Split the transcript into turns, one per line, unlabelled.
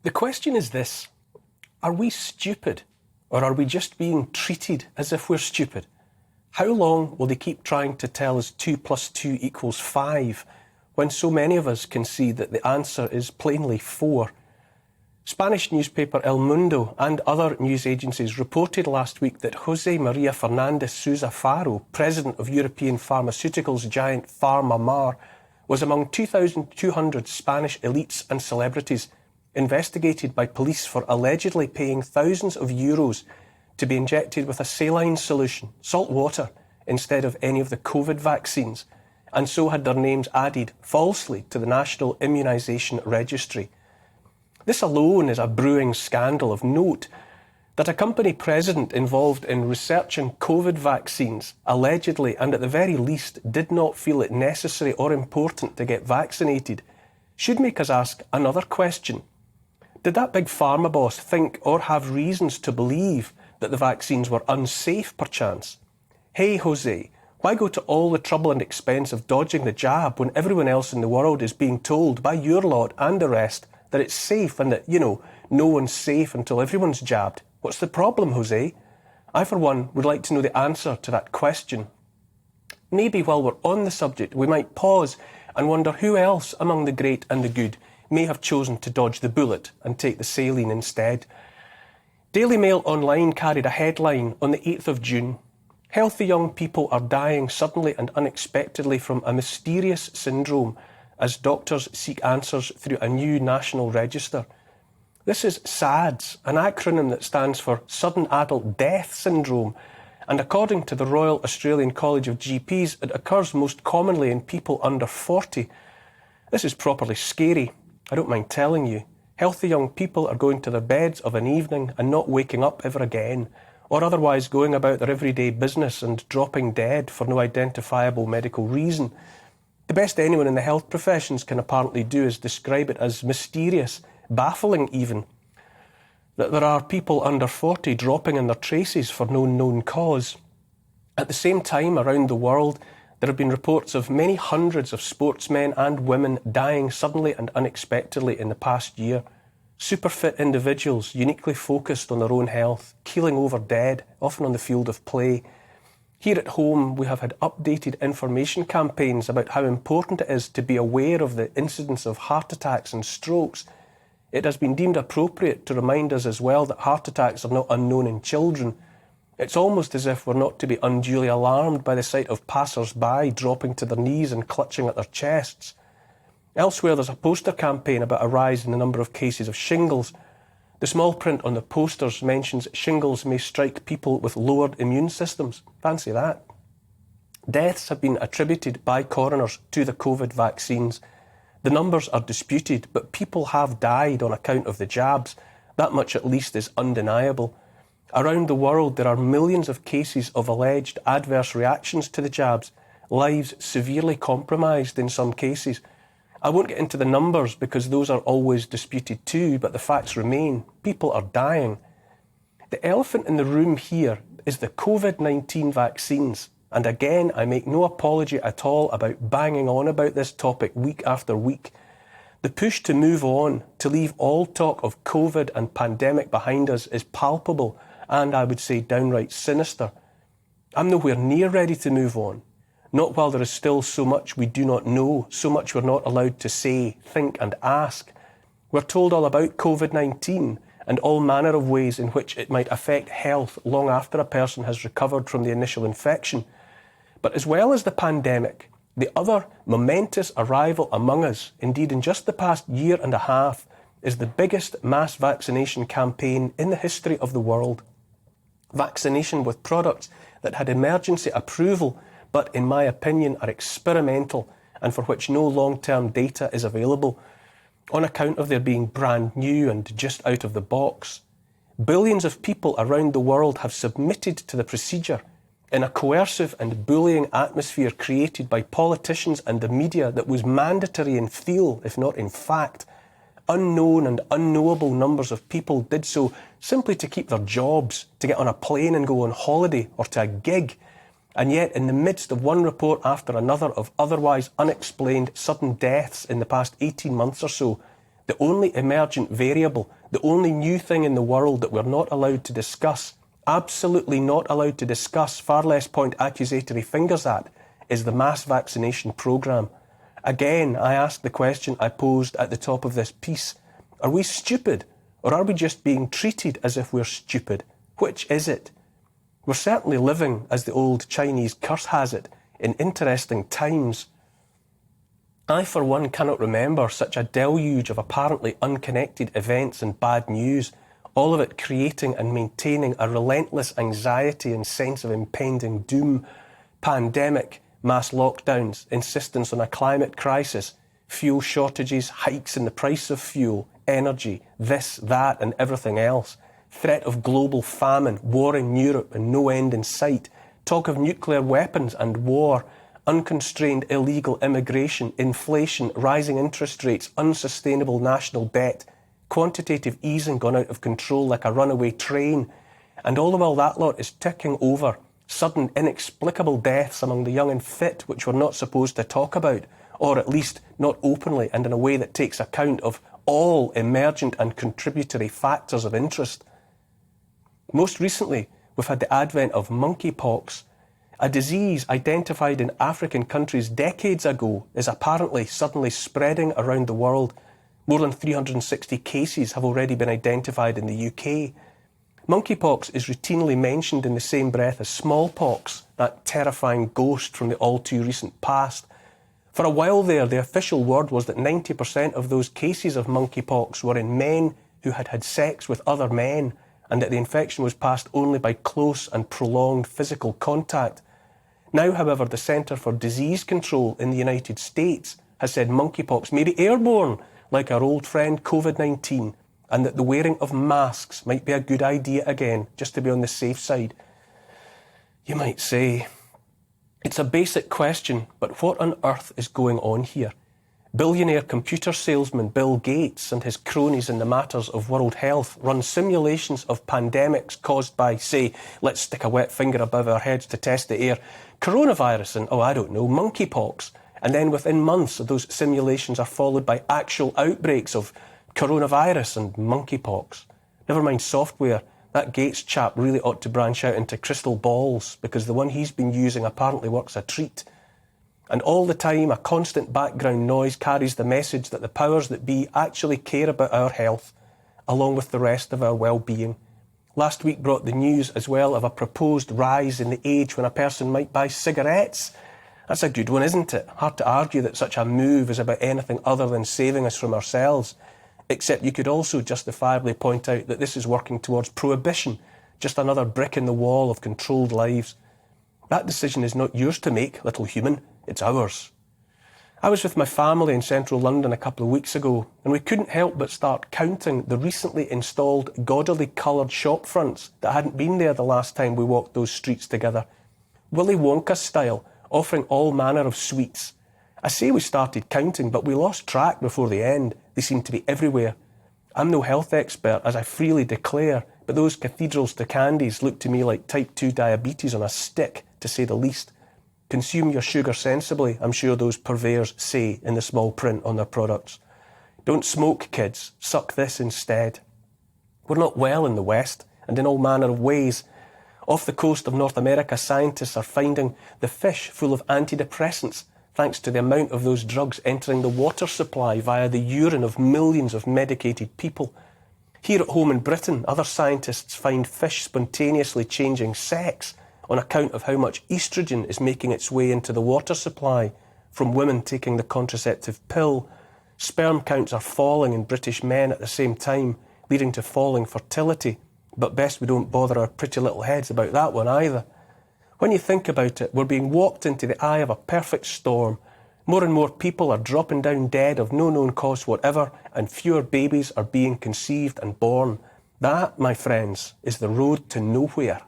The question is this: are we stupid, or are we just being treated as if we're stupid? How long will they keep trying to tell us 2 + 2 = 5, when so many of us can see that the answer is plainly 4? Spanish newspaper El Mundo and other news agencies reported last week that José María Fernández Sousa Faro, president of European pharmaceuticals giant PharmaMar, was among 2,200 Spanish elites and celebrities investigated by police for allegedly paying thousands of euros to be injected with a saline solution, salt water, instead of any of the COVID vaccines, and so had their names added falsely to the National Immunisation Registry. This alone is a brewing scandal of note, that a company president involved in researching COVID vaccines allegedly and at the very least did not feel it necessary or important to get vaccinated should make us ask another question. Did that big pharma boss think or have reasons to believe that the vaccines were unsafe perchance? Hey Jose, why go to all the trouble and expense of dodging the jab when everyone else in the world is being told by your lot and the rest that it's safe and that, no one's safe until everyone's jabbed? What's the problem, Jose? I, for one, would like to know the answer to that question. Maybe while we're on the subject, we might pause and wonder who else among the great and the good may have chosen to dodge the bullet and take the saline instead. Daily Mail Online carried a headline on the 8th of June. Healthy young people are dying suddenly and unexpectedly from a mysterious syndrome as doctors seek answers through a new national register. This is SADS, an acronym that stands for Sudden Adult Death Syndrome, and according to the Royal Australian College of GPs, it occurs most commonly in people under 40. This is properly scary, I don't mind telling you. Healthy young people are going to their beds of an evening and not waking up ever again, or otherwise going about their everyday business and dropping dead for no identifiable medical reason. The best anyone in the health professions can apparently do is describe it as mysterious, baffling even, that there are people under 40 dropping in their traces for no known cause. At the same time, around the world, there have been reports of many hundreds of sportsmen and women dying suddenly and unexpectedly in the past year. Super fit individuals, uniquely focused on their own health, keeling over dead, often on the field of play. Here at home, we have had updated information campaigns about how important it is to be aware of the incidence of heart attacks and strokes. It has been deemed appropriate to remind us as well that heart attacks are not unknown in children. It's almost as if we're not to be unduly alarmed by the sight of passers-by dropping to their knees and clutching at their chests. Elsewhere, there's a poster campaign about a rise in the number of cases of shingles. The small print on the posters mentions shingles may strike people with lowered immune systems. Fancy that. Deaths have been attributed by coroners to the COVID vaccines. The numbers are disputed, but people have died on account of the jabs. That much at least is undeniable. Around the world, there are millions of cases of alleged adverse reactions to the jabs, lives severely compromised in some cases. I won't get into the numbers because those are always disputed too, but the facts remain. People are dying. The elephant in the room here is the COVID-19 vaccines. And again, I make no apology at all about banging on about this topic week after week. The push to move on, to leave all talk of COVID and pandemic behind us is palpable and I would say downright sinister. I'm nowhere near ready to move on. Not while there is still so much we do not know, so much we're not allowed to say, think and ask. We're told all about COVID-19 and all manner of ways in which it might affect health long after a person has recovered from the initial infection. But as well as the pandemic, the other momentous arrival among us, indeed in just the past year and a half, is the biggest mass vaccination campaign in the history of the world. Vaccination with products that had emergency approval, but in my opinion are experimental and for which no long-term data is available, on account of their being brand new and just out of the box. Billions of people around the world have submitted to the procedure in a coercive and bullying atmosphere created by politicians and the media that was mandatory in feel, if not in fact. Unknown and unknowable numbers of people did so simply to keep their jobs, to get on a plane and go on holiday or to a gig. And yet, in the midst of one report after another of otherwise unexplained sudden deaths in the past 18 months or so, the only emergent variable, the only new thing in the world that we're not allowed to discuss, absolutely not allowed to discuss, far less point accusatory fingers at, is the mass vaccination programme. Again, I asked the question I posed at the top of this piece. Are we stupid, or are we just being treated as if we're stupid? Which is it? We're certainly living, as the old Chinese curse has it, in interesting times. I, for one, cannot remember such a deluge of apparently unconnected events and bad news, all of it creating and maintaining a relentless anxiety and sense of impending doom. Pandemic, mass lockdowns, insistence on a climate crisis, fuel shortages, hikes in the price of fuel, energy, this, that and everything else, threat of global famine, war in Europe and no end in sight, talk of nuclear weapons and war, unconstrained illegal immigration, inflation, rising interest rates, unsustainable national debt, quantitative easing gone out of control like a runaway train, and all the while that lot is ticking over, sudden inexplicable deaths among the young and fit which we're not supposed to talk about, or at least not openly and in a way that takes account of all emergent and contributory factors of interest. Most recently, we've had the advent of monkeypox, a disease identified in African countries decades ago is apparently suddenly spreading around the world. More than 360 cases have already been identified in the UK. Monkeypox is routinely mentioned in the same breath as smallpox, that terrifying ghost from the all-too-recent past. For a while there, the official word was that 90% of those cases of monkeypox were in men who had had sex with other men, and that the infection was passed only by close and prolonged physical contact. Now, however, the Centre for Disease Control in the United States has said monkeypox may be airborne, like our old friend COVID-19, and that the wearing of masks might be a good idea again, just to be on the safe side. You might say, it's a basic question, but what on earth is going on here? Billionaire computer salesman Bill Gates and his cronies in the matters of world health run simulations of pandemics caused by, say, let's stick a wet finger above our heads to test the air, coronavirus and, monkeypox. And then within months, those simulations are followed by actual outbreaks of coronavirus and monkeypox. Never mind software, that Gates chap really ought to branch out into crystal balls because the one he's been using apparently works a treat. And all the time, a constant background noise carries the message that the powers that be actually care about our health, along with the rest of our well-being. Last week brought the news as well of a proposed rise in the age when a person might buy cigarettes. That's a good one, isn't it? Hard to argue that such a move is about anything other than saving us from ourselves. Except you could also justifiably point out that this is working towards prohibition, just another brick in the wall of controlled lives. That decision is not yours to make, little human. It's ours. I was with my family in central London a couple of weeks ago, and we couldn't help but start counting the recently installed gaudily coloured shop fronts that hadn't been there the last time we walked those streets together. Willy Wonka style, offering all manner of sweets. I say we started counting, but we lost track before the end. They seemed to be everywhere. I'm no health expert, as I freely declare, but those cathedrals to candies look to me like type 2 diabetes on a stick, to say the least. Consume your sugar sensibly, I'm sure those purveyors say in the small print on their products. Don't smoke, kids. Suck this instead. We're not well in the West, and in all manner of ways. Off the coast of North America, scientists are finding the fish full of antidepressants, thanks to the amount of those drugs entering the water supply via the urine of millions of medicated people. Here at home in Britain, other scientists find fish spontaneously changing sex on account of how much estrogen is making its way into the water supply from women taking the contraceptive pill. Sperm counts are falling in British men at the same time, leading to falling fertility. But best we don't bother our pretty little heads about that one either. When you think about it, we're being walked into the eye of a perfect storm. More and more people are dropping down dead of no known cause whatever, and fewer babies are being conceived and born. That, my friends, is the road to nowhere.